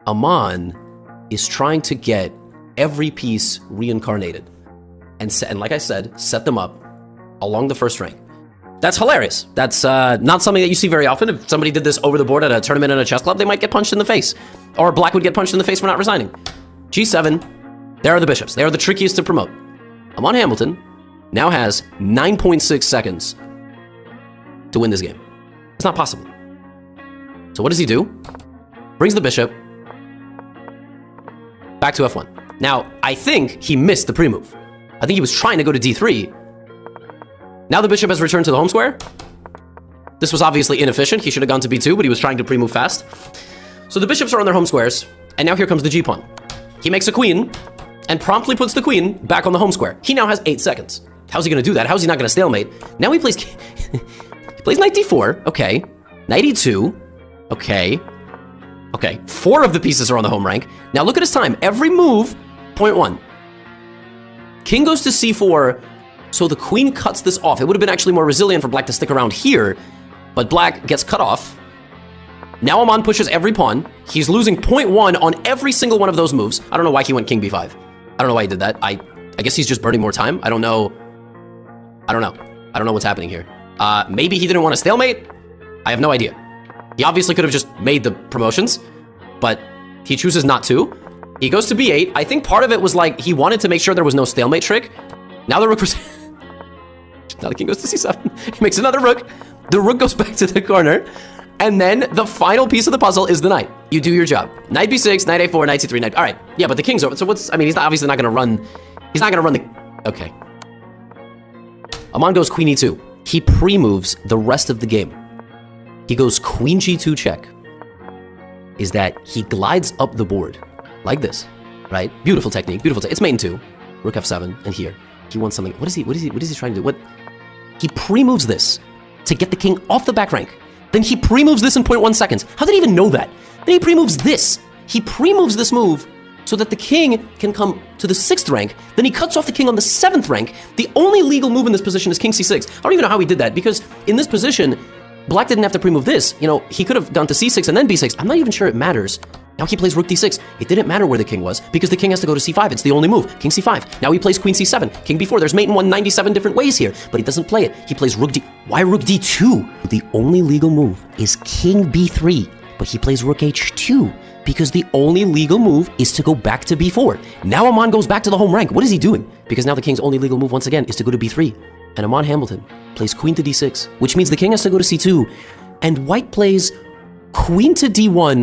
AMAN is trying to get every piece reincarnated. And like I said, set them up along the first rank. That's hilarious. That's not something that you see very often. If somebody did this over the board at a tournament in a chess club, they might get punched in the face. Or Black would get punched in the face for not resigning. G7, there are the bishops. They are the trickiest to promote. AMAN Hambleton now has 9.6 seconds to win this game. It's not possible. So what does he do? Brings the bishop back to F1. Now, I think he missed the pre-move. I think he was trying to go to D3. Now the bishop has returned to the home square. This was obviously inefficient. He should have gone to B2, but he was trying to pre-move fast. So the bishops are on their home squares, and now here comes the G-pawn. He makes a queen, and promptly puts the queen back on the home square. He now has 8 seconds. How's he gonna do that? How's he not gonna stalemate? Now he plays... he plays knight D4, okay. Knight E2, okay. Okay, 4 of the pieces are on the home rank. Now look at his time. Every move, 0.1. King goes to C4, so the queen cuts this off. It would have been actually more resilient for Black to stick around here, but Black gets cut off. Now AMAN pushes every pawn. He's losing 0.1 on every single one of those moves. I don't know why he went king b5. I don't know why he did that. I guess he's just burning more time. I don't know. I don't know what's happening here. Maybe he didn't want to stalemate. I have no idea. He obviously could have just made the promotions, but he chooses not to. He goes to b8. I think part of it was like he wanted to make sure there was no stalemate trick. Now the rook was... now the king goes to c7. He makes another rook. The rook goes back to the corner. And then the final piece of the puzzle is the knight. You do your job. Knight b6, knight a4, knight c3, knight... All right. Yeah, but the king's over. So what's... I mean, he's not, obviously not going to run... He's not going to run the... Okay. AMAN goes queen e2. He pre-moves the rest of the game. He goes queen g2 check. Is that he glides up the board like this, right? Beautiful technique. Beautiful. It's main 2. Rook f7, and here he wants something. What is he trying to do? He pre-moves this to get the king off the back rank. Then he pre-moves this in 0.1 seconds. How did he even know that? Then he pre-moves this. He pre-moves this move so that the king can come to the 6th rank. Then he cuts off the king on the 7th rank. The only legal move in this position is king c6. I don't even know how he did that, because in this position, Black didn't have to pre-move this. You know, he could have gone to c6 and then b6. I'm not even sure it matters. Now he plays rook d6. It didn't matter where the king was, because the king has to go to c5. It's the only move. King c5. Now he plays queen c7. King b4. There's mate in 197 different ways here, but he doesn't play it. He plays rook d... Why rook d2? The only legal move is king b3, but he plays rook h2, because the only legal move is to go back to b4. Now AMAN goes back to the home rank. What is he doing? Because now the king's only legal move, once again, is to go to b3. And AMAN Hambleton plays queen to d6, which means the king has to go to c2. And white plays queen to d1.